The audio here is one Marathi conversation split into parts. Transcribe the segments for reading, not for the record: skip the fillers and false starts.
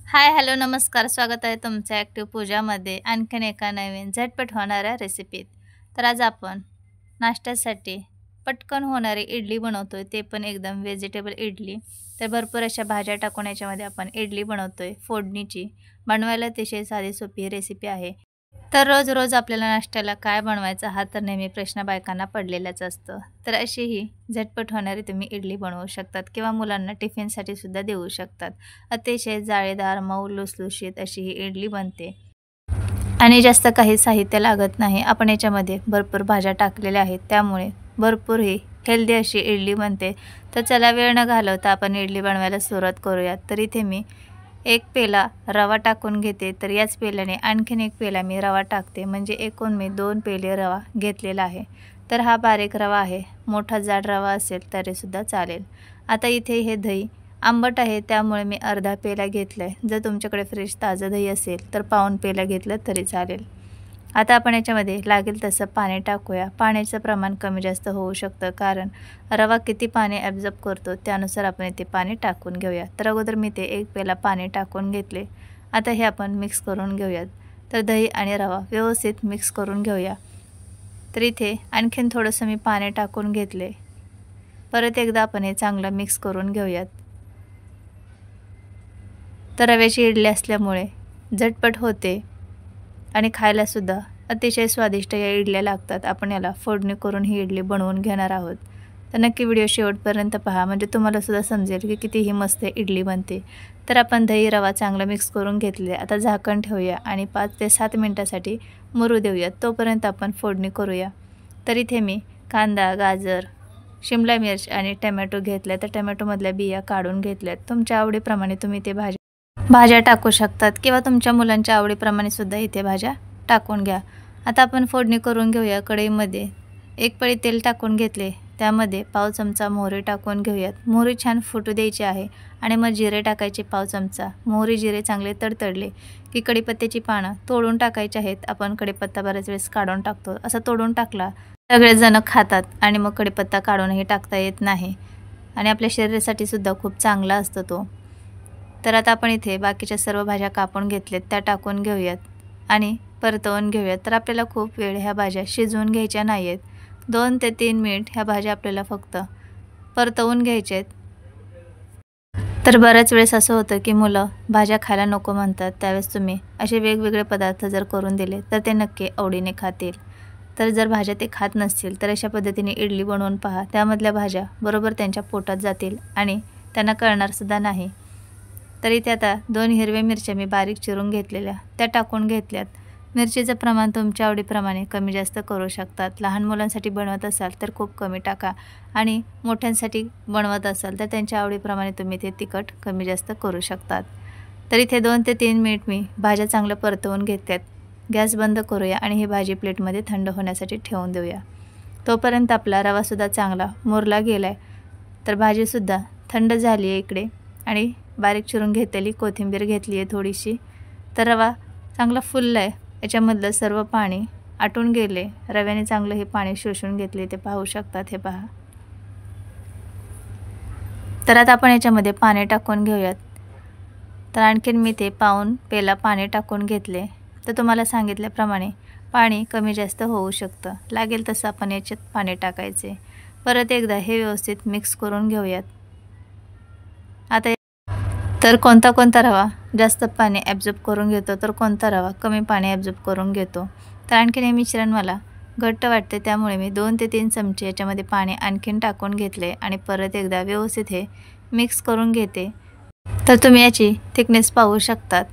हाय, हॅलो, नमस्कार. स्वागत आहे तुमचं ॲक्टिव्ह पूजामध्ये आणखीन एका नवीन झटपट होणाऱ्या रेसिपीत. तर आज आपण नाश्त्यासाठी पटकन होणारी इडली बनवतोय, ते पण एकदम व्हेजिटेबल इडली. तर भरपूर अशा भाज्या टाकून याच्यामध्ये आपण इडली बनवतोय फोडणीची. बनवायला अतिशय साधी सोपी रेसिपी आहे. तर रोज-रोज आपल्याला नाश्त्याला काय बनवायचं हा तर नेहमी प्रश्न बायकांना पडलेलाच असतो. तर अशी ही झटपट होणारी तुम्ही इडली बनवू शकतात किंवा मुलांना टिफिनसाठी सुद्धा देऊ शकतात. अतिशय जाळीदार, मऊ, लुसलुशीत अशी ही इडली बनते आणि जास्त काही साहित्य लागत नाही. आपण याच्यामध्ये भरपूर भाज्या टाकलेल्या आहेत, त्यामुळे भरपूर ही हेल्दी अशी इडली बनते. तर चला वेळ न घालवता आपण इडली बनवायला सुरुवात करूयात. तर इथे मी 1 पेला रवा टाकून घेते. तर याच पेल्याने आणखीन 1 पेला मी रवा टाकते, म्हणजे एकूण मी 2 पेले रवा घेतलेला आहे. तर हा बारीक रवा आहे. मोठा जाड रवा असेल तरीसुद्धा चालेल. आता इथे हे दही आंबट आहे, त्यामुळे मी अर्धा पेला घेतला आहे. जर तुमच्याकडे फ्रेश ताजं दही असेल तर पाऊण पेला घेतलं तरी चालेल. आता आपण याच्यामध्ये लागेल तसं पाणी टाकूया. पाण्याचं प्रमाण कमी जास्त होऊ शकतं, कारण रवा किती पाणी ॲब्झॉर्ब करतो त्यानुसार आपण इथे पाणी टाकून घेऊया. तर अगोदर मी ते 1 पेला पाणी टाकून घेतले. आता हे आपण मिक्स करून घेऊयात. तर दही आणि रवा व्यवस्थित मिक्स करून घेऊया. तर इथे आणखीन थोडंसं मी पाणी टाकून घेतले. परत एकदा आपण हे चांगलं मिक्स करून घेऊयात. तर रव्याची इडली असल्यामुळे झटपट होते आणि खायलासुद्धा अतिशय स्वादिष्ट या इडल्या लागतात. आपण याला फोडणी करून ही इडली बनवून घेणार आहोत. तर नक्की व्हिडिओ शेवटपर्यंत पहा, म्हणजे तुम्हालासुद्धा समजेल की कितीही मस्त इडली बनते. तर आपण दही रवा चांगलं मिक्स करून घेतले. आता झाकण ठेवूया आणि 5 ते 7 मिनटासाठी मुरू देऊयात. तोपर्यंत आपण फोडणी करूया. तर इथे मी कांदा, गाजर, शिमला मिर्च आणि टमॅटो घेतल्या. तर टमॅटोमधल्या बिया काढून घेतल्यात. तुमच्या आवडीप्रमाणे तुम्ही ते भाज्या टाकू शकतात किंवा तुमच्या मुलांच्या आवडीप्रमाणे सुद्धा इथे भाज्या टाकून घ्या. आता आपण फोडणी करून घेऊया. कढईमध्ये 1 पळी तेल टाकून घेतले. त्यामध्ये पाव चमचा मोहरी टाकून घेऊयात. मोहरी छान फुटू द्यायची आहे आणि मग जिरे टाकायचे पाव चमचा. मोहरी जिरे चांगले तडतडले की कढीपत्त्याची पानं तोडून टाकायची आहेत. आपण कढीपत्ता बऱ्याच वेळेस काढून टाकतो. असं तोडून टाकला सगळेजण खातात आणि मग कढीपत्ता काढूनही टाकता येत नाही आणि आपल्या शरीरासाठी सुद्धा खूप चांगला असतो तो. तर आता आपण इथे बाकीच्या सर्व भाज्या कापून घेतल्यात, त्या टाकून घेऊयात आणि परतवून घेऊयात. तर आपल्याला खूप वेळ ह्या भाज्या शिजवून घ्यायच्या नाही आहेत. 2 ते 3 मिनिट ह्या भाज्या आपल्याला फक्त परतवून घ्यायच्या आहेत. तर बऱ्याच वेळेस असं होतं की मुलं भाज्या खायला नको म्हणतात. त्यावेळेस तुम्ही असे वेगवेगळे पदार्थ जर करून दिले तर ते नक्की आवडीने खातील. तर जर भाज्या ते खात नसतील तर अशा पद्धतीने इडली बनवून पहा. त्यामधल्या भाज्या बरोबर त्यांच्या पोटात जातील आणि त्यांना कळणारसुद्धा नाही. तर इथे आता 2 हिरव्या मिरच्या मी बारीक चिरून घेतलेल्या त्या टाकून घेतल्यात. मिरचीचं प्रमाण तुमच्या आवडीप्रमाणे कमी जास्त करू शकतात. लहान मुलांसाठी बनवत असाल तर खूप कमी टाका आणि मोठ्यांसाठी बनवत असाल तर त्यांच्या आवडीप्रमाणे तुम्ही ते तिखट कमी जास्त करू शकतात. तर इथे 2 ते 3 मिनिट मी भाज्या चांगलं परतवून घेतल्यात. गॅस बंद करूया आणि ही भाजी प्लेटमध्ये थंड होण्यासाठी ठेवून देऊया. तोपर्यंत आपला रवासुद्धा चांगला मुरला गेला आहे. तर भाजीसुद्धा थंड झाली आहे इकडे आणि बारीक चिरून घेतलेली कोथिंबीर घेतली आहे थोडीशी. तर रवा चांगला फुलला आहे. याच्यामधलं सर्व पाणी आटून गेले. रव्याने चांगलं हे पाणी शोषून घेतले, ते पाहू शकतात. हे पहा. तर आता आपण याच्यामध्ये पाणी टाकून घेऊयात. तर आणखीन मी ते पाऊण पेला पाणी टाकून घेतले. तर तुम्हाला सांगितल्याप्रमाणे पाणी कमी जास्त होऊ शकतं. लागेल तसं आपण याच्यात पाणी टाकायचे. परत एकदा हे व्यवस्थित मिक्स करून घेऊयात. आता तर कोणता रवा जास्त पाणी ॲब्झॉर्ब करून घेतो तर कोणता रवा कमी पाणी ॲब्झॉर्ब करून घेतो. तर आणखीन हे मिश्रण मला घट्ट वाटते, त्यामुळे मी 2 ते 3 चमचे याच्यामध्ये पाणी आणखीन टाकून घेतले आणि परत एकदा व्यवस्थित हे मिक्स करून घेते. तर तुम्ही याची थिकनेस पाहू शकतात.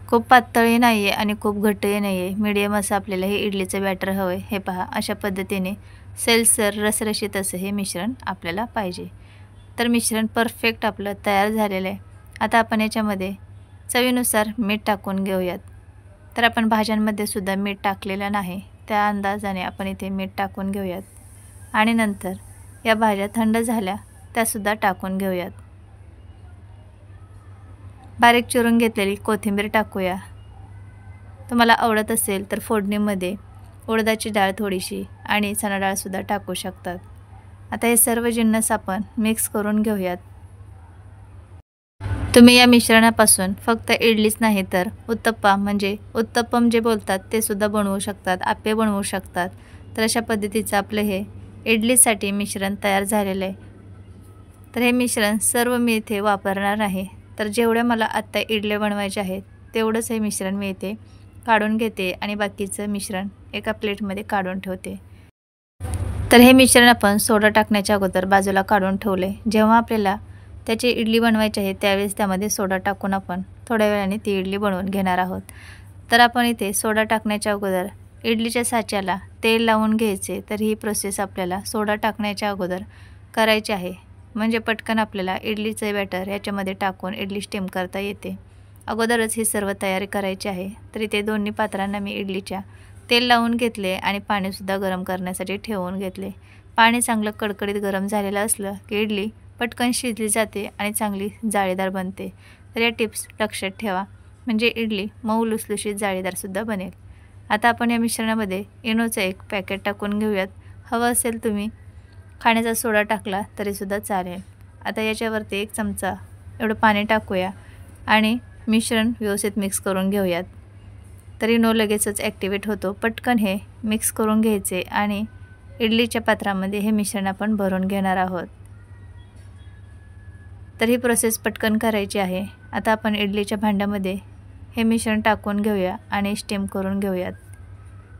खूप पातळही नाही आहे आणि खूप घट्टही नाही आहे. मीडियम असं आपल्याला हे इडलीचं बॅटर हवं आहे. हे पहा, अशा पद्धतीने सैलसर रसरशीत असं हे मिश्रण आपल्याला पाहिजे. तर मिश्रण परफेक्ट आपलं तयार झालेलं आहे. आता आपण याच्यामध्ये चवीनुसार मीठ टाकून घेऊयात. तर आपण भाज्यांमध्ये सुद्धा मीठ टाकलेलं नाही, त्या अंदाजाने आपण इथे मीठ टाकून घेऊयात आणि नंतर या भाज्या थंड झाल्या त्यासुद्धा टाकून घेऊयात. बारीक चिरून घेतलेली कोथिंबीर टाकूया. तुम्हाला आवडत असेल तर फोडणीमध्ये उडदाची डाळ थोडीशी आणि चणा डाळसुद्धा टाकू शकतात. आता हे सर्व जिन्नस आपण मिक्स करून घेऊयात. तुम्ही या मिश्रणापासून फक्त इडलीच नाही तर उत्तप्पा म्हणजे उत्तप्पम जे बोलतात ते सुद्धा बनवू शकतात, आप्पे बनवू शकतात। तर अशा पद्धतीचं आपलं हे इडलीसाठी मिश्रण तयार झालेलं आहे। तर हे मिश्रण सर्व मी इथे वापरणार आहे। तर जेवढ्या मला आत्ता इडल्या बनवायच्या आहेत तेवढंच हे मिश्रण मी इथे काढून घेते आणि बाकीचं मिश्रण एका प्लेटमध्ये काढून ठेवते। तर हे मिश्रण आपण सोडा टाकण्याच्या अगोदर बाजूला काढून ठेवले। जेव्हा आपल्याला त्याची इडली बनवायची आहे त्यावेळेस त्यामध्ये सोडा टाकून आपण थोड्या वेळाने ती इडली बनवून घेणार आहोत। तर आपण इथे सोडा टाकण्याच्या अगोदर इडलीच्या साच्याला तेल लावून घ्यायचे। तर ही प्रोसेस आपल्याला सोडा टाकण्याच्या अगोदर करायची आहे, म्हणजे पटकन आपल्याला इडलीचे बॅटर याच्यामध्ये टाकून इडली स्टीम करता येते। अगोदरच ही सर्व तयारी करायची आहे। तर इथे दोन्ही पात्रांना मी इडलीच्या तेल लावून घेतले आणि पाणीसुद्धा गरम करण्यासाठी ठेवून घेतले। पाणी चांगलं कडकडीत गरम झालेलं असलं की इडली पटकन शिजली जाते आणि चांगली जाळीदार बनते। तर या टिप्स लक्षात ठेवा, म्हणजे इडली मऊ लुसलुशीत जाळीदारसुद्धा बनेल। आता आपण या मिश्रणामध्ये इनोचं एक पॅकेट टाकून घेऊयात। हवं असेल तुम्ही खाण्याचा सोडा टाकला तरीसुद्धा चालेल। आता याच्यावरती 1 चमचा एवढं पाणी टाकूया आणि मिश्रण व्यवस्थित मिक्स करून घेऊयात। तर इनो लगेचच ॲक्टिवेट होतो। पटकन हे मिक्स करून घ्यायचे आणि इडलीच्या पात्रामध्ये हे मिश्रण आपण भरून घेणार आहोत। तर ही प्रोसेस पटकन करायची आहे। आता आपण इडलीच्या भांड्यामध्ये हे मिश्रण टाकून घेऊया आणि स्टीम करून घेऊयात।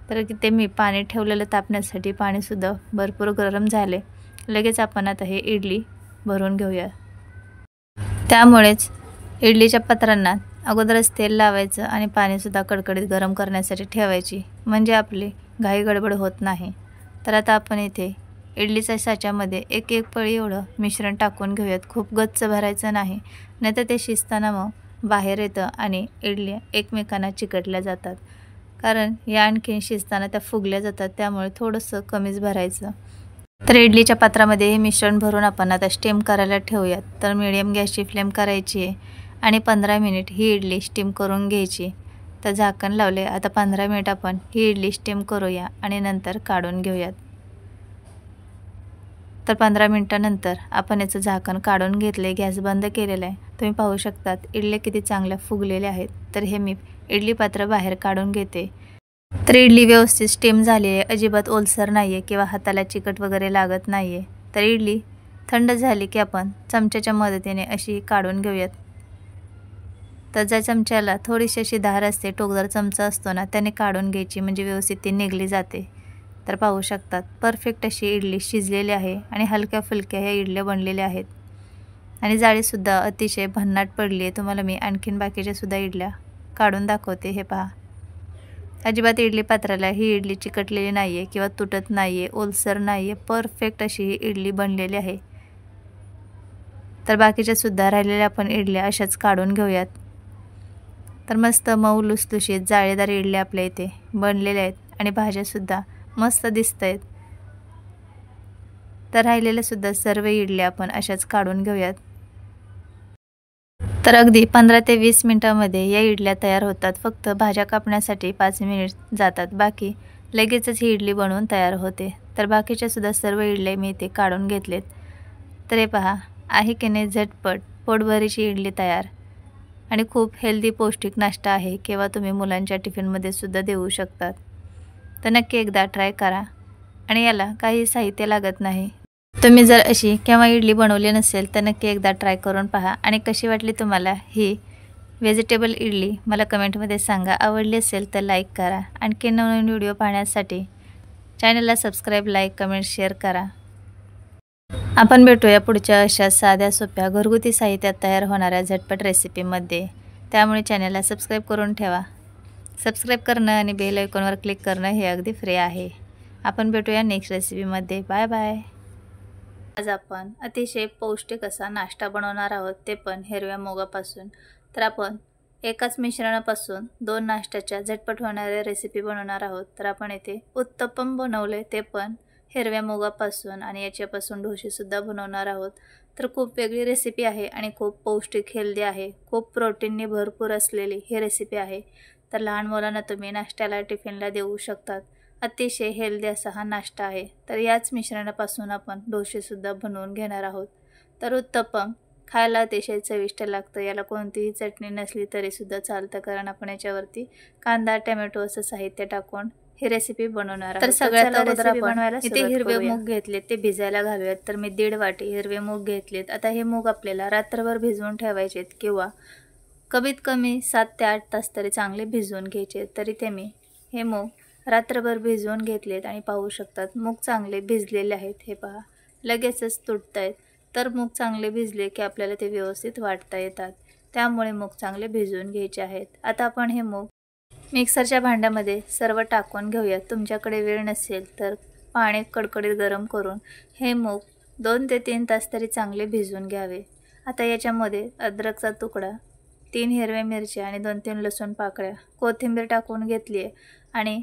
तर इथे मी पाणी ठेवलेलं तापण्यासाठी पाणीसुद्धा भरपूर गरम झाले। लगेच आपण आता हे इडली भरून घेऊया। त्यामुळेच इडलीच्या पात्रांना अगोदरच तेल लावायचं आणि पाणीसुद्धा कडकडीत गरम करण्यासाठी ठेवायची, म्हणजे आपली घाई गडबड होत नाही। तर आता आपण इथे इडलीच्या साच्यामध्ये एक पळी एवढं मिश्रण टाकून घेऊयात। खूप गच्च भरायचं नाही, नाहीतर ते शिजताना मग बाहेर येतं आणि इडल्या एकमेकांना चिकटल्या जातात। कारण या आणखीन शिजताना त्या फुगल्या जातात, त्यामुळे थोडंसं कमीच भरायचं। तर इडलीच्या पात्रामध्ये हे मिश्रण भरून आपण आता स्टीम करायला ठेवूयात। तर मीडियम गॅसची फ्लेम करायची आहे आणि 15 मिनिट ही इडली स्टीम करून घ्यायची। तर झाकण लावले। आता 15 मिनिट आपण ही इडली स्टीम करूया आणि नंतर काढून घेऊयात। तर 15 मिनिटानंतर आपण याचं झाकण काढून घेतले, गॅस बंद केलेला आहे। तुम्ही पाहू शकतात इडल्या किती चांगल्या फुगलेल्या आहेत। तर हे मी इडली पात्र बाहेर काढून घेते। तर इडली व्यवस्थित स्टीम झाली आहे, अजिबात ओलसर नाही आहे किंवा हाताला चिकट वगैरे लागत नाही आहे। तर इडली थंड झाली की आपण चमच्याच्या मदतीने अशी काढून घेऊयात। तर ज्या चमच्याला थोडीशी अशी धार असते, टोकदार चमचा असतो ना, त्याने काढून घ्यायची, म्हणजे व्यवस्थित ती निघली जाते। तर पाहू शकतात परफेक्ट अशी इडली शिजलेली आहे आणि हलक्या फुलक्या ह्या इडल्या बनलेल्या आहेत आणि जाळीसुद्धा अतिशय भन्नाट पडली आहे। तुम्हाला मी आणखीन बाकीच्यासुद्धा इडल्या काढून दाखवते। हे पहा, अजिबात इडली पात्राला ही इडली चिकटलेली नाही आहे किंवा तुटत नाही आहे, ओलसर नाही आहे, परफेक्ट अशी ही इडली बनलेली आहे। तर बाकीच्यासुद्धा राहिलेल्या आपण इडल्या अशाच काढून घेऊयात। तर मस्त मऊ लुसलुशीत जाळीदार इडल्या आपल्या इथे बनलेल्या आहेत आणि भाज्यासुद्धा मस्त दिसत आहेत। तर राहिलेल्यासुद्धा सर्व इडल्या आपण अशाच काढून घेऊयात। तर अगदी 15 ते 20 मिनिटांमध्ये या इडल्या तयार होतात। फक्त भाज्या कापण्यासाठी 5 मिनिट जातात, बाकी लगेचच ही इडली बनवून तयार होते। तर बाकीच्यासुद्धा सर्व इडल्या मी इथे काढून घेतलेत। तर हे पहा, आहे की नाही झटपट पोटभरीची इडली तयार आणि खूप हेल्दी पौष्टिक नाश्ता आहे, किंवा तुम्ही मुलांच्या टिफिनमध्ये सुद्धा देऊ शकतात। तर नक्की एकदा ट्राय करा आणि याला काही साहित्य लागत नाही। तुम्ही जर अशी केव्हा इडली बनवली नसेल तर नक्की एकदा ट्राय करून पहा आणि कशी वाटली तुम्हाला ही व्हेजिटेबल इडली मला कमेंटमध्ये सांगा। आवडली असेल तर लाईक करा। आणखी नवीन व्हिडिओ पाहण्यासाठी चॅनलला सबस्क्राईब, लाईक, कमेंट, शेअर करा। आपण भेटूया पुढच्या अशा साध्या सोप्या घरगुती साहित्यात तयार होणाऱ्या झटपट रेसिपीमध्ये। त्यामुळे चॅनलला सबस्क्राईब करून ठेवा। सबस्क्राईब करणं आणि बेल आयकॉनवर क्लिक करणं हे अगदी फ्री आहे। आपण भेटूया नेक्स्ट रेसिपीमध्ये। Bye bye. आज आपण अतिशय पौष्टिक असा नाश्ता बनवणार आहोत, ते पण हिरव्या मुगापासून। तर आपण एकाच मिश्रणापासून 2 नाश्त्याच्या झटपट होणाऱ्या रेसिपी बनवणार आहोत। तर आपण इथे उत्तप्पम बनवले, ते पण हिरव्या मुगापासून, आणि याच्यापासून डोसेसुद्धा बनवणार आहोत। तर खूप वेगळी रेसिपी आहे आणि खूप पौष्टिक हेल्दी आहे, खूप प्रोटीनने भरपूर असलेली ही रेसिपी आहे। तर लहान मुलांना तुम्ही नाश्त्याला टिफिनला देऊ शकतात। अतिशय हेल्दी असा हा नाश्ता आहे। तर याच मिश्रणापासून आपण डोसेसुद्धा बनवून घेणार आहोत। तर उत्तप्पम खायला अतिशय चविष्ट लागतं। याला कोणतीही चटणी नसली तरीसुद्धा चालतं, कारण आपण याच्यावरती कांदा टोमॅटो असं साहित्य टाकून ही रेसिपी बनवणार आहोत। तर सगळ्यात अगोदर आपण इथे हिरवे मूग घेतले, ते भिजायला घालूयात। तर मी 1.5 वाटी हिरवे मूग घेतलेत। आता हे मूग आपल्याला रात्रभर भिजवून ठेवायचेत किंवा कमीत कमी 7 ते 8 तास तरी चांगले भिजवून घ्यायचे। तर इथे मी हे मूग रात्रभर भिजवून घेतलेत आणि पाहू शकतात मूग चांगले भिजलेले आहेत। हे पहा लगेचच तुटतायत। तर मूग चांगले भिजले की आपल्याला ते व्यवस्थित वाटता येतात, त्यामुळे मूग चांगले भिजवून घ्यायचे आहेत। आता आपण हे मूग मिक्सरच्या भांड्यामध्ये सर्व टाकून घेऊयात। तुमच्याकडे वेळ नसेल तर पाणी कडकडीत गरम करून हे मूग 2 ते 3 तास तरी चांगले भिजवून घ्यावे। आता याच्यामध्ये अद्रकचा तुकडा, 3 हिरव्या मिरच्या आणि 2-3 लसूण पाकळ्या, कोथिंबीर टाकून घेतली आहे आणि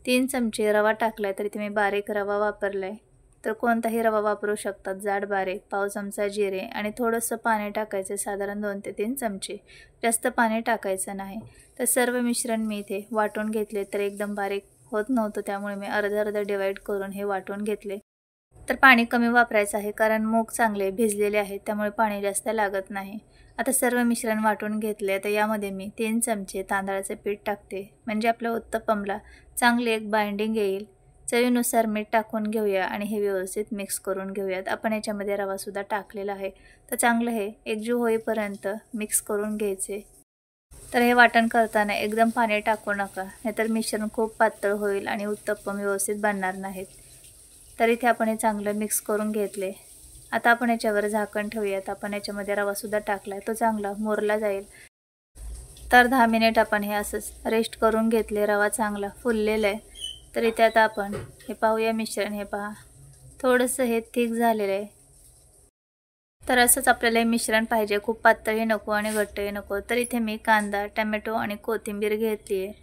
3 चमचे रवा टाकलाय। तरी तुम्ही बारीक रवा वापरलाय तर कोणताही रवा वापरू शकतात, जाड बारीक, पाव चमचा जिरे आणि थोडंसं पाणी टाकायचं, साधारण 2 ते 3 चमचे, जास्त पाणी टाकायचं नाही। तर सर्व मिश्रण मी इथे वाटून घेतले। तर एकदम बारीक होत नव्हतं, त्यामुळे मी अर्धा डिवाइड करून हे वाटून घेतले। तर पाणी कमी वापरायचं आहे, कारण मूग चांगले भिजलेले आहेत, त्यामुळे पाणी जास्त लागत नाही। आता सर्व मिश्रण वाटून घेतले। आता यामध्ये मी 3 चमचे तांदळाचे पीठ टाकते, म्हणजे आपल्या उत्तप्पमला चांगली एक बाइंडिंग येईल। चवीनुसार मीठ टाकून घेऊया आणि हे व्यवस्थित मिक्स करून घेऊयात। आपण याच्यामध्ये रवासुद्धा टाकलेला आहे, तर चांगलं हे एकजीव होईपर्यंत मिक्स करून घ्यायचे। तर हे वाटण करताना एकदम पाणी टाकू नका, नाहीतर मिश्रण खूप पातळ होईल आणि उत्तप्पम व्यवस्थित बनणार नाहीत। तर इथे आपण हे चांगलं मिक्स करून घेतले। आता आपण याच्यावर झाकण ठेवूयात। आपण याच्यामध्ये रवासुद्धा टाकलाय, तो चांगला मुरला जाईल। तर 10 मिनिट आपण हे असंच रेस्ट करून घेतले। रवा चांगला फुललेला आहे। तर इथे आता आपण हे पाहूया मिश्रण। हे पहा थोडंसं हे थिक झालेलं आहे। तर असंच आपल्याला हे मिश्रण पाहिजे, खूप पातळही नको आणि घट्टही नको। तर इथे मी कांदा टोमॅटो आणि कोथिंबीर घेतली आहे।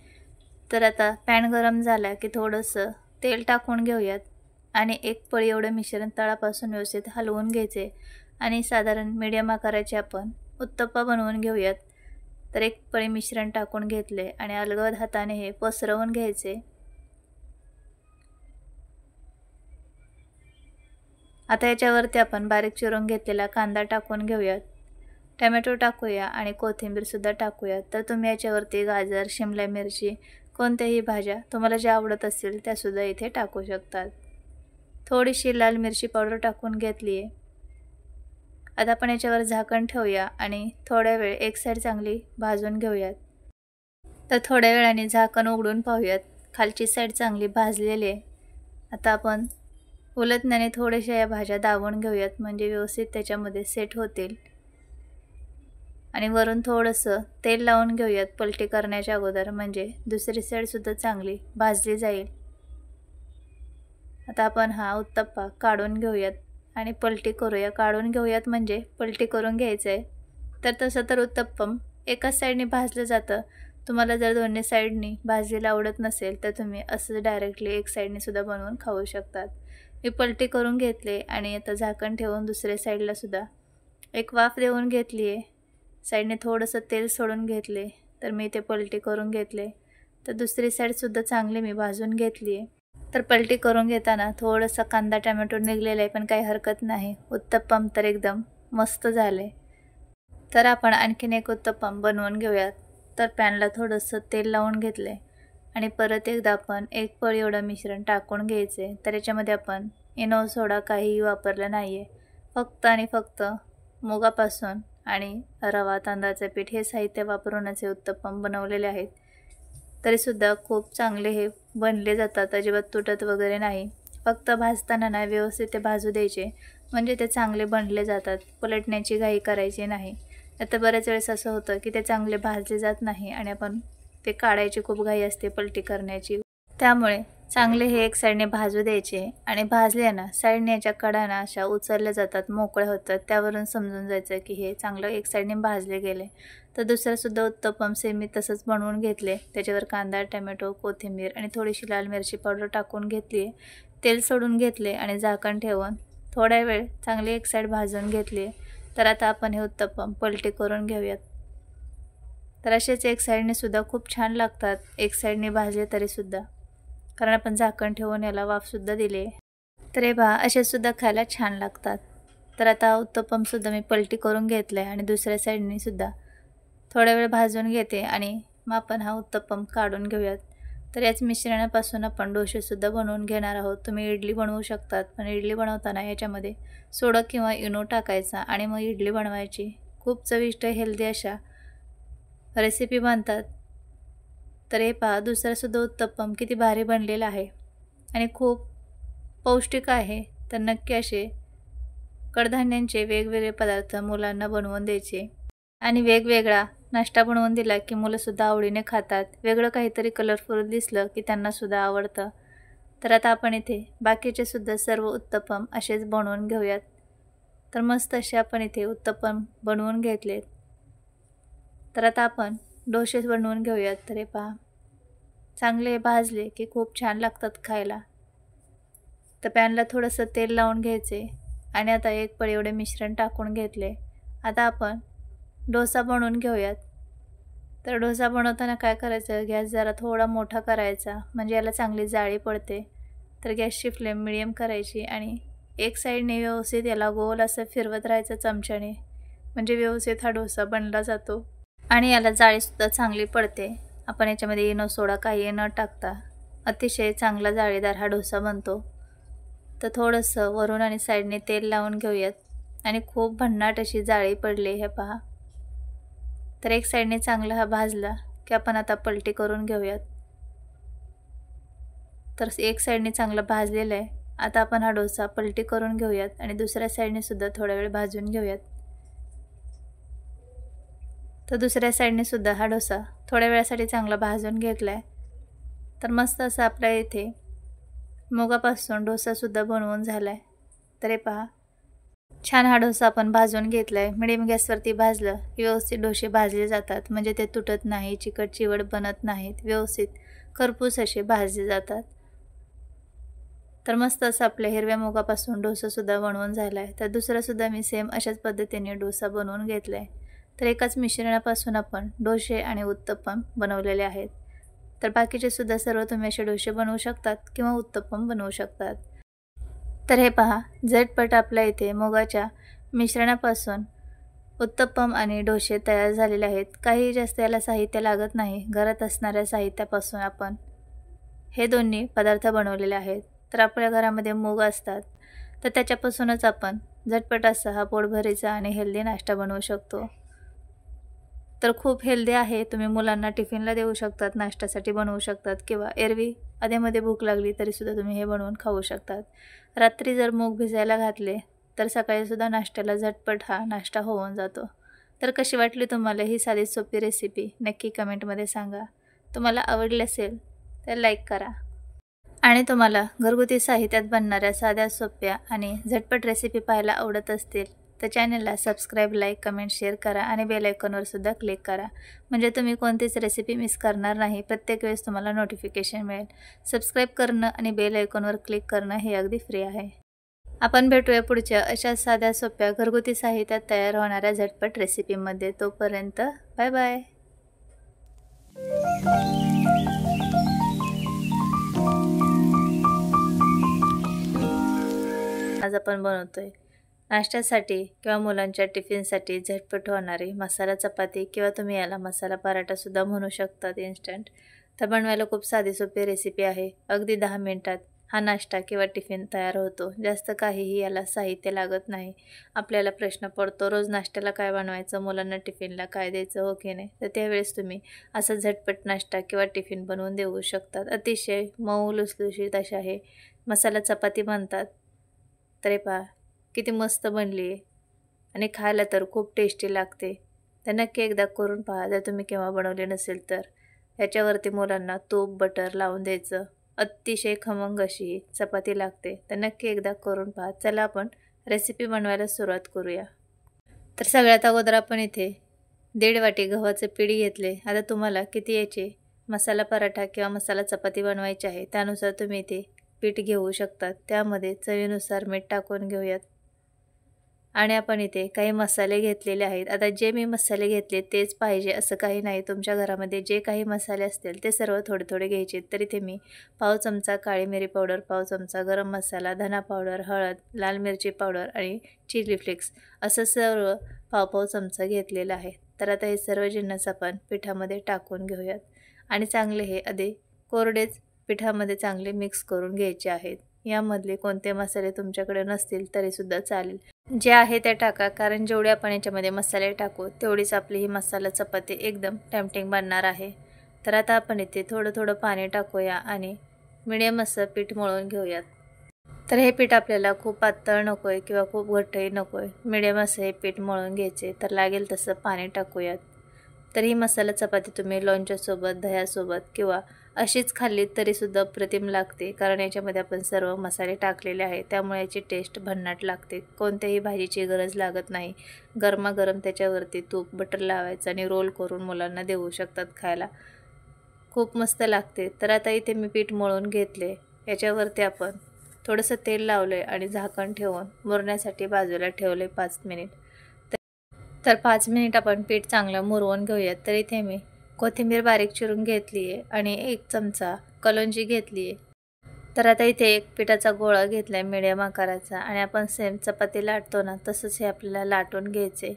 तर आता पॅन गरम झाला की थोडंसं तेल टाकून घेऊयात आणि 1 पळी एवढं मिश्रण तळापासून व्यवस्थित हलवून घ्यायचे आणि साधारण मीडियम आकाराचे आपण उत्तप्पा बनवून घेऊयात। तर 1 पळी मिश्रण टाकून घेतले आणि अलगद हाताने हे पसरवून घ्यायचे। आता याच्यावरती आपण बारीक चिरून घेतलेला कांदा टाकून घेऊयात, टोमॅटो टाकूया आणि कोथिंबीरसुद्धा टाकूयात। तर तुम्ही याच्यावरती गाजर, शिमला मिरची, कोणत्याही भाज्या तुम्हाला ज्या आवडत असतील त्यासुद्धा इथे टाकू शकतात। थोडीशी लाल मिरची पावडर टाकून घेतली आहे। आता आपण याच्यावर झाकण ठेवूया आणि थोड्या वेळ एक साईड चांगली भाजून घेऊयात। तर थोड्या वेळाने झाकण उघडून पाहूयात, खालची साईड चांगली भाजलेली आहे। आता आपण उलटण्याने थोड्याशा या भाज्या दाबून घेऊयात, म्हणजे व्यवस्थित त्याच्यामध्ये सेट होतील। आणि वरून थोडंसं तेल लावून घेऊयात पलटी करण्याच्या अगोदर, म्हणजे दुसरी साईडसुद्धा चांगली भाजली जाईल। आता आपण हा उत्तप्पा काढून घेऊयात आणि पलटी करूया। काढून घेऊयात म्हणजे पलटी करून घ्यायचं आहे। तर तसं तर उत्तप्पम एकाच साईडने भाजलं जातं। तुम्हाला जर दोन्ही साईडनी भाजलेलं आवडत नसेल तर तुम्ही असं डायरेक्टली एक साईडने सुद्धा बनवून खाऊ शकतात। मी पलटी करून घेतले आणि आता झाकण ठेवून दुसऱ्या साईडला सुद्धा एक वाफ देऊन घेतली आहे। साईडने थोडंसं तेल सोडून घेतले, तर मी ते पलटी करून घेतले। तर दुसरी साईडसुद्धा चांगली मी भाजून घेतली आहे। तर पलटी करून घेताना थोडंसं कांदा टोमॅटो निघलेला आहे, पण काही हरकत नाही, उत्तप्पम तर एकदम मस्त झाले। तर आपण आणखीन एक उत्तप्पम बनवून घेऊयात। तर पॅनला थोडंसं तेल लावून घेतले आणि परत एकदा आपण 1 पळी एवढं मिश्रण टाकून घ्यायचे। तर याच्यामध्ये आपण इनो सोडा काहीही वापरलं नाही आहे, फक्त आणि फक्त मुगापासून आणि रवा, तांदळाचे पीठ हे साहित्य वापरूनच हे उत्तप्पम बनवलेले आहेत। तरीसुद्धा खूप चांगले हे बनले जातात, अजिबात तुटत वगैरे नाही। फक्त भाजताना ना व्यवस्थित ते भाजू द्यायचे, म्हणजे ते चांगले बनले जातात। पलटण्याची घाई करायची नाही, आता बऱ्याच वेळेस असं होतं की ते चांगले भाजले जात नाही आणि आपण ते काढायची खूप घाई असते पलटी करण्याची। त्यामुळे चांगले हे एक साईडने भाजू द्यायचे आणि भाजले ना साईडने याच्या कडाना अशा उचलल्या जातात, मोकळ्या होतात। त्यावरून समजून जायचं की हे चांगलं एक साईडने भाजले गेले। तर दुसरंसुद्धा उत्तप्पम सेम मी तसंच बनवून घेतले। त्याच्यावर कांदा टोमॅटो कोथिंबीर आणि थोडीशी लाल मिरची पावडर टाकून घेतली, तेल सोडून घेतले आणि झाकण ठेवून थोड्या वेळ चांगली एक साईड भाजून घेतली। तर आता आपण हे उत्तप्पम पलटी करून घेऊयात। तर असेच एक साईडने सुद्धा खूप छान लागतात, एक साईडने भाजले तरीसुद्धा, कारण आपण झाकण ठेवून याला वाफसुद्धा दिले। तर हे पहा असे सुद्धा खायला छान लागतात। तर आता उत्तप्पमसुद्धा मी पलटी करून घेतला आहे आणि दुसऱ्या साईडने सुद्धा थोडा वेळ भाजून घेते आणि मग आपण हा उत्तप्पम काढून घेऊयात. तर याच मिश्रणापासून आपण डोसेसुद्धा बनवून घेणार आहोत. तुम्ही इडली बनवू शकतात, पण इडली बनवताना याच्यामध्ये सोडा किंवा इनो टाकायचा आणि मग इडली बनवायची. खूप चविष्ट हेल्दी अशा रेसिपी बनतात. तर हे पहा, दुसरासुद्धा उत्तप्पम किती भारी बनलेला आहे आणि खूप पौष्टिक आहे. तर नक्की असे कडधान्यांचे वेगवेगळे पदार्थ मुलांना बनवून द्यायचे आणि वेगवेगळा नाश्ता बनवून दिला की मुलंसुद्धा आवडीने खातात. वेगळं काहीतरी कलरफुल दिसलं की त्यांनासुद्धा आवडतं. तर आता आपण इथे बाकीचे सुद्धा सर्व उत्तप्पम असेच बनवून घेऊयात. तर मस्त असे आपण इथे उत्तप्पम बनवून घेतलेत. तर आता आपण डोसे बनवून घेऊयात. तर हे पहा, चांगले भाजले की खूप छान लागतात खायला. तर पॅनला थोडंसं तेल लावून घ्यायचे आणि आता एक पळी एवढे मिश्रण टाकून घेतले. आता आपण डोसा बनवून घेऊयात. तर डोसा बनवताना काय करायचं, गॅस जरा थोडा मोठा करायचा म्हणजे याला चांगली जाळी पडते. तर गॅसची फ्लेम मिडियम करायची आणि एक साईडने व्यवस्थित याला गोल असं फिरवत राहायचं चमच्याने, म्हणजे व्यवस्थित हा डोसा बनला जातो आणि याला जाळीसुद्धा चांगली पडते. आपण याच्यामध्ये इनो सोडा काही न टाकता अतिशय चांगला जाळीदार हा डोसा बनतो. तर थोडंसं वरून आणि साईडने तेल लावून घेऊयात आणि खूप भन्नाट अशी जाळी पडली हे पहा. तर एक साईडने चांगला हा भाजला की आपण आता पलटी करून घेऊयात. तर एक साईडने चांगला भाजलेला आहे. आता आपण हा डोसा पलटी करून घेऊयात आणि दुसऱ्या साईडने सुद्धा थोडा वेळ भाजून घेऊयात. तर दुसऱ्या साईडने सुद्धा हा डोसा थोड्या वेळासाठी चांगला भाजून घेतला आहे. तर मस्त असं आपल्या इथे मुगापासून डोसासुद्धा बनवून झाला आहे. तर हे पहा, छान हा डोसा आपण भाजून घेतला आहे. मिडियम गॅसवरती भाजलं की व्यवस्थित डोसे भाजले जातात, म्हणजे ते तुटत नाही, चिकट चिवट बनत नाहीत, व्यवस्थित खरपूस असे भाजले जातात. तर मस्त असं आपल्या हिरव्या मुगापासून डोसासुद्धा बनवून झाला आहे. तर दुसरासुद्धा मी सेम अशाच पद्धतीने डोसा बनवून घेतला आहे. तर एकाच मिश्रणापासून आपण डोसे आणि उत्तप्पम बनवलेले आहेत. तर बाकीचे सुद्धा सर्व तुम्ही असे डोसे बनवू शकतात किंवा उत्तप्पम बनवू शकतात. तर हे पहा, झटपट आपल्या इथे मुगाच्या मिश्रणापासून उत्तप्पम आणि डोसे तयार झालेले आहेत. काही जास्त याला साहित्य लागत नाही. घरात असणाऱ्या साहित्यापासून आपण हे दोन्ही पदार्थ बनवलेले आहेत. तर आपल्या घरामध्ये मूग असतात, तर त्याच्यापासूनच आपण झटपट असा हा पोटभरीचा आणि हेल्दी नाश्ता बनवू शकतो. तर खूप हेल्दी आहे. तुम्ही मुलांना टिफिनला देऊ शकतात, नाश्त्यासाठी बनवू शकतात किंवा एरवी अधेमध्ये भूक लागली तरीसुद्धा तुम्ही हे बनवून खाऊ शकतात. रात्री जर मूग भिजायला घातले तर सकाळीसुद्धा नाश्त्याला झटपट हा नाश्ता होऊन जातो. तर कशी वाटली तुम्हाला ही साधी सोपी रेसिपी नक्की कमेंटमध्ये सांगा. तुम्हाला आवडली असेल तर लाईक करा आणि तुम्हाला घरगुती साहित्यात बनणाऱ्या साध्या सोप्या आणि झटपट रेसिपी पाहायला आवडत असतील तर चॅनलला सबस्क्राईब, लाईक, कमेंट, शेअर करा आणि बेल आयकॉनवर सुद्धा क्लिक करा, म्हणजे तुम्ही कोणतीच रेसिपी मिस करणार नाही. प्रत्येक वेळेस तुम्हाला नोटिफिकेशन मिळेल. सबस्क्राईब करणं आणि बेल आयकॉनवर क्लिक करणं हे अगदी फ्री आहे. आपण भेटूया पुढच्या अशा साध्या सोप्या घरगुती साहित्यात तयार होणाऱ्या झटपट रेसिपीमध्ये. तोपर्यंत बाय बाय. आज आपण बनवतोय नाश्त्यासाठी किंवा मुलांच्या टिफिनसाठी झटपट होणारी मसाला चपाती किंवा तुम्ही याला मसाला पराठासुद्धा म्हणू शकतात इन्स्टंट. तर बनवायला खूप साधी सोपी रेसिपी आहे. अगदी 10 मिनिटात हा नाश्ता किंवा टिफिन तयार होतो. जास्त काहीही याला साहित्य लागत नाही. आपल्याला प्रश्न पडतो रोज नाश्त्याला काय बनवायचं, मुलांना टिफिनला काय द्यायचं, हो की नाही. तर त्यावेळेस तुम्ही असं झटपट नाश्ता किंवा टिफिन बनवून देऊ शकतात. अतिशय मऊ लुसलुशीत अशा हे मसाला चपाती बनतात. तर हे पहा किती मस्त बनली आहे आणि खायला तर खूप टेस्टी लागते. तर नक्की एकदा करून पहा जर तुम्ही केव्हा बनवले नसेल तर. याच्यावरती मुलांना तूप बटर लावून द्यायचं. अतिशय खमंग अशी चपाती लागते. तर नक्की एकदा करून पहा. चला आपण रेसिपी बनवायला सुरुवात करूया. तर सगळ्यात अगोदर आपण इथे 1.5 वाटी गव्हाचं पीठ घेतले. आता तुम्हाला किती याचे मसाला पराठा किंवा मसाला चपाती बनवायची आहे त्यानुसार तुम्ही इथे पीठ घेऊ शकतात. त्यामध्ये चवीनुसार मीठ टाकून घेऊयात आणि आपण इथे काही मसाले घेतलेले आहेत। आता जे मी मसाले घेतले तेच पाहिजे असं काही नाही, तुमच्या घरामध्ये जे काही मसाले असतील ते सर्व थोडे थोडे घ्यायचे। तर इथे मी पाव चमचा काळी मिरी पावडर, पाव चमचा गरम मसाला, धना पावडर, हळद, लाल मिरची पावडर आणि चिली फ्लेक्स असं सर्व पाव चमचा घेतलेला आहे। तर आता हे सर्व जिन्नस आपण पिठामध्ये टाकून घेऊयात आणि चांगले हे आधी कोरडेच पिठामध्ये चांगले मिक्स करून घ्यायचे आहेत। यामधले कोणते मसाले तुमच्याकडे नसतील तरी सुद्धा चालेल, जे आहे ते टाका, कारण जेवढे आपण याच्यामध्ये मसाले टाकू तेवढीच आपली ही मसाला चपाती एकदम टेम्पटिंग बनणार आहे। तर आता आपण इथे थोडं थोडं पाणी टाकूया आणि मिडियम असं पीठ मळून घेऊयात। तर हे पीठ आपल्याला खूप पातळ नको आहे किंवा खूप घट्टही नको आहे, मिडियम असं हे पीठ मळून घ्यायचे। तर लागेल तसं पाणी टाकूयात। तर ही मसाला चपाती तुम्ही लोणच्यासोबत, दह्यासोबत किंवा अशीच खाल्ली तरीसुद्धा अप्रतिम लागते, कारण याच्यामध्ये आपण सर्व मसाले टाकलेले आहेत, त्यामुळे याची टेस्ट भन्नाट लागते। कोणत्याही भाजीची गरज लागत नाही। गरमागरम त्याच्यावरती तूप बटर लावायचं आणि रोल करून मुलांना देऊ शकतात खायला, खूप मस्त लागते। तर आता इथे मी पीठ मळून घेतले, याच्यावरती आपण थोडंसं तेल लावलं आहे आणि झाकण ठेवून मुरण्यासाठी बाजूला ठेवले 5 मिनिट। तर 5 मिनिट आपण पीठ चांगलं मुरवून घेऊयात। तर इथे मी कोथिंबीर बारीक चिरून घेतली आहे आणि 1 चमचा कलोंजी घेतली आहे। तर आता इथे एक पिठाचा गोळा घेतला आहे मीडियम आकाराचा आणि आपण सेम चपाती लाटतो ना तसंच हे आपल्याला लाटून घ्यायचे।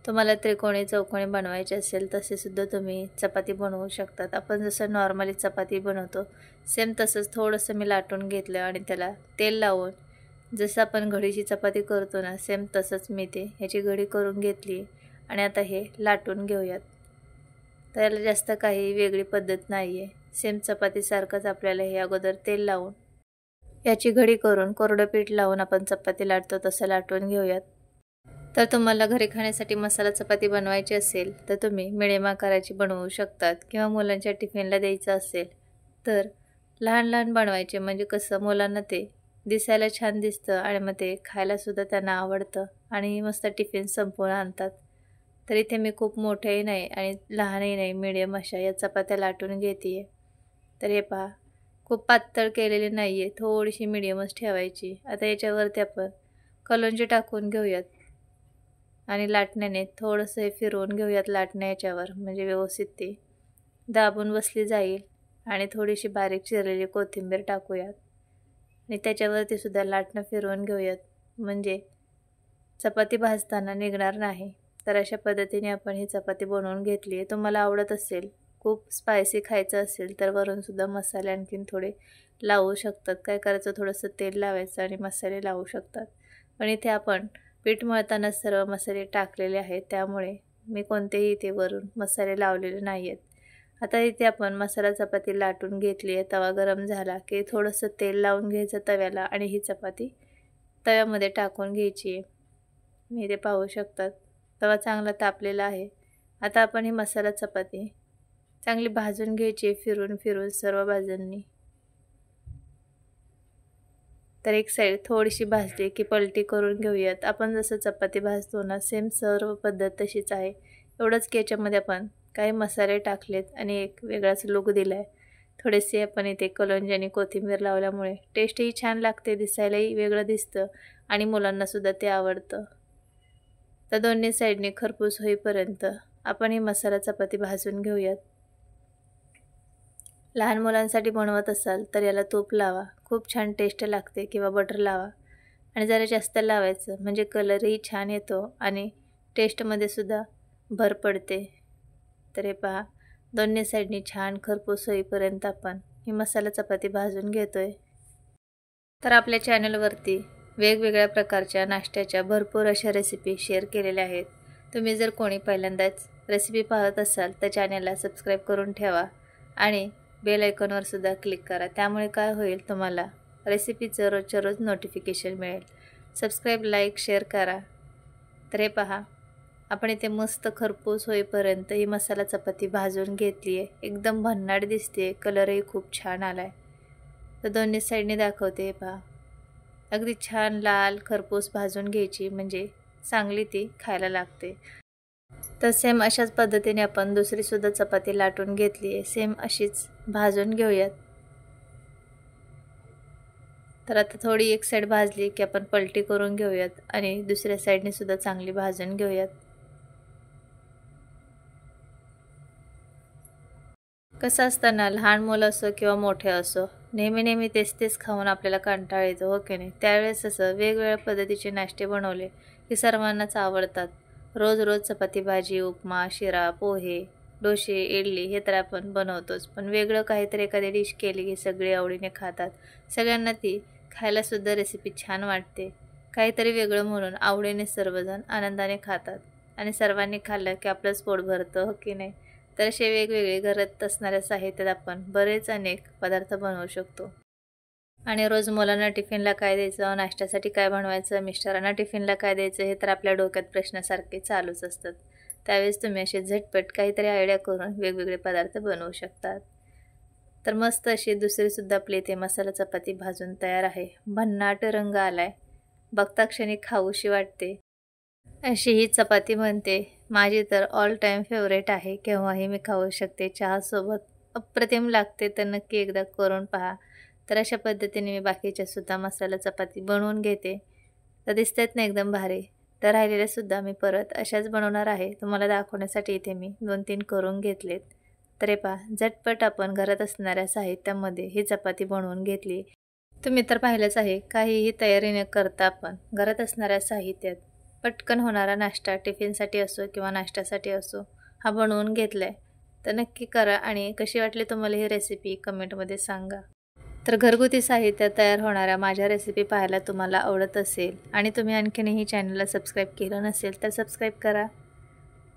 तुम्हाला त्रिकोणी चौकोनी बनवायचे असेल तसे सुद्धा तुम्ही चपाती बनवू शकतात। आपण जसं नॉर्मली चपाती बनवतो सेम तसंच थोडंसं मी लाटून घेतलं आणि त्याला तेल लावून जसं आपण घडीची चपाती करतो ना सेम तसंच मी ते ह्याची घडी करून घेतली आणि आता हे लाटून घेऊयात। तर याला जास्त काही वेगळी पद्धत नाही आहे, सेम चपातीसारखंच आपल्याला हे अगोदर तेल लावून याची घडी करून कोरडं पीठ लावून आपण चपाती लाटतो तसं लाटून घेऊयात। तर तुम्हाला घरी खाण्यासाठी मसाला चपाती बनवायची असेल तर तुम्ही मिडियम आकाराची बनवू शकतात किंवा मुलांच्या टिफिनला द्यायचं असेल तर लहान लहान बनवायचे, म्हणजे कसं मुलांना ते दिसायला छान दिसतं आणि मग ते खायलासुद्धा त्यांना आवडतं आणि मस्त टिफिन संपवून आणतात। तर इथे मी खूप मोठेही नाही आणि लहानही नाही, मिडियम अशा या चपात्या लाटून घेते आहे। तर हे पहा, खूप पातळ केलेली नाही आहे, थोडीशी मिडियमच ठेवायची। आता याच्यावरती आपण कलोंजी टाकून घेऊयात आणि लाटण्याने थोडंसं हे फिरवून घेऊयात लाटण्या याच्यावर, म्हणजे व्यवस्थित ते दाबून बसली जाईल। आणि थोडीशी बारीक चिरलेली कोथिंबीर टाकूयात आणि त्याच्यावरती सुद्धा लाटणं फिरवून घेऊयात, म्हणजे चपाती भाजताना निघणार नाही। तर अशा पद्धतीने आपण ही चपाती बनवून घेतली आहे। तुम्हाला आवडत असेल, खूप स्पायसी खायचं असेल तर वरूनसुद्धा मसाले आणखीन थोडे लावू शकतात। काय करायचं, थोडंसं तेल लावायचं आणि मसाले लावू शकतात। पण इथे आपण पीठ मळताना सर्व मसाले टाकलेले आहेत, त्यामुळे मी कोणतेही इथे वरून मसाले लावलेले नाही आहेत। आता इथे आपण मसाला चपाती लाटून घेतली आहे। तवा गरम झाला की थोडंसं तेल लावून घ्यायचं तव्याला आणि ही चपाती तव्यामध्ये टाकून घ्यायची आहे। मी इथे पाहू शकतात तवा चांगला तापलेला आहे। आता आपण ही मसाला चपाती चांगली भाजून घ्यायची फिरून फिरून सर्व बाजूंनी। तर एक साईड थोडीशी भाजली की पलटी करून घेऊयात। आपण जसं चपाती भाजतो ना सेम सर्व पद्धत तशीच आहे, एवढंच की याच्यामध्ये आपण काही मसाले टाकलेत आणि एक वेगळाच लुक दिला आहे। थोडेसे आपण इथे कलोंजी आणि कोथिंबीर लावल्यामुळे टेस्टही छान लागते, दिसायलाही वेगळं दिसतं आणि मुलांनासुद्धा ते आवडतं। तर दोन्ही साईडने खरपूस होईपर्यंत आपण ही मसाला चपाती भाजून घेऊयात। लहान मुलांसाठी बनवत असाल तर याला तूप लावा, खूप छान टेस्ट लागते, किंवा बटर लावा आणि जरा जास्त लावायचं, म्हणजे कलरही छान येतो आणि टेस्टमध्ये सुद्धा भर पडते। तर हे पहा, दोन्ही साईडनी छान खरपूस होईपर्यंत आपण ही मसाला चपाती भाजून घेतोय। तर आपल्या चॅनलवरती वेगवेगळ्या प्रकारच्या नाश्त्याच्या भरपूर अशा रेसिपी शेअर केलेल्या आहेत। तुम्ही जर कोणी पहिल्यांदाच रेसिपी पाहत असाल तर चॅनलला सबस्क्राईब करून ठेवा आणि बेल आयकॉनवर सुद्धा क्लिक करा, त्यामुळे काय होईल, तुम्हाला रेसिपीचं रोजच्या रोज नोटिफिकेशन मिळेल। सबस्क्राईब, लाईक, शेअर करा। तर हे पहा, आपण इथे मस्त खरपूस होईपर्यंत ही मसाला चपाती भाजून घेतली आहे, एकदम भन्नाट दिसते, कलरही खूप छान आला आहे। तर दोन्ही साईडने दाखवते, हे पहा, अगदी छान लाल खरपूस भाजून घ्यायची, म्हणजे चांगली ती खायला लागते। तर सेम अशाच पद्धतीने आपण दुसरीसुद्धा चपाती लाटून घेतली आहे, सेम अशीच भाजून घेऊयात। तर आता थोडी एक साईड भाजली की आपण पलटी करून घेऊयात आणि दुसऱ्या साईडने सुद्धा चांगली भाजून घेऊयात. कसं असतं ना, लहान मुलं असो किंवा मोठे असो, नेहमी तेच तेच खाऊन आपल्याला कंटाळा येतो, हो की नाही? त्यावेळेस असं वेगवेगळ्या पद्धतीचे नाश्ते बनवले की सर्वांनाच आवडतात. रोज रोज चपाती भाजी, उपमा, शिरा, पोहे, डोसे, इडली हे तर आपण बनवतोच. पण वेगळं काहीतरी एखादी डिश केली की सगळे आवडीने खातात. सगळ्यांना ती खायलासुद्धा रेसिपी छान वाटते. काहीतरी वेगळं म्हणून आवडीने सर्वजण आनंदाने खातात आणि सर्वांनी खाल्लं की आपलंच पोट भरतं, हो की नाही? तर असे वेगवेगळे घरात असणाऱ्या साहित्यात आपण बरेच अनेक पदार्थ बनवू शकतो. आणि रोज मुलांना टिफिनला काय द्यायचं, नाश्त्यासाठी काय बनवायचं, मिस्टरांना टिफिनला काय द्यायचं, हे तर आपल्या डोक्यात प्रश्नासारखे चालूच असतात. त्यावेळेस तुम्ही असे झटपट काहीतरी आयडिया करून वेगवेगळे पदार्थ बनवू शकतात. तर मस्त अशी दुसरीसुद्धा आपली इथे मसाला चपाती भाजून तयार आहे. भन्नाट रंग आलाय. बघता क्षणी खाऊशी वाटते. अशी ही चपाती बनते. माझी तर ऑल टाईम फेवरेट आहे. केव्हाही मी खाऊ शकते. चहासोबत अप्रतिम लागते. तर नक्की एकदा करून पहा. तर अशा पद्धतीने मी बाकीच्या सुद्धा मसाला चपाती बनवून घेते. तर दिसतात ना एकदम भारी. तर राहिलेल्यासुद्धा मी परत अशाच बनवणार आहे. तुम्हाला दाखवण्यासाठी इथे मी 2-3 करून घेतलेत. तर हे पहा, झटपट आपण घरात असणाऱ्या साहित्यामध्ये ही चपाती बनवून घेतली. तुम्ही तर पाहिलंच आहे, काहीही तयारी न करता आपण घरात असणाऱ्या साहित्यात पटकन होणारा नाश्ता टिफिनसाठी असो किंवा नाश्त्यासाठी असो हा बनवून घेतलाय. तर नक्की करा आणि कशी वाटली तुम्हाला ही रेसिपी कमेंटमध्ये सांगा. तर घरगुती साहित्यात तयार होणाऱ्या माझ्या रेसिपी पाहायला तुम्हाला आवडत असेल आणि तुम्ही आणखीनही चॅनलला सबस्क्राईब केलं नसेल तर सबस्क्राईब करा.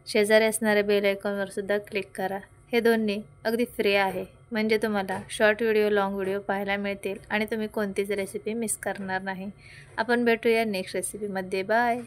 शेजारी असणाऱ्या बेल आयकॉनवर सुद्धा क्लिक करा. हे दोन्ही अगदी फ्री आहे, म्हणजे तुम्हाला शॉर्ट व्हिडिओ, लाँग व्हिडिओ पाहायला मिळतील आणि तुम्ही कोणतीच रेसिपी मिस करणार नाही. आपण भेटूया नेक्स्ट रेसिपीमध्ये. बाय.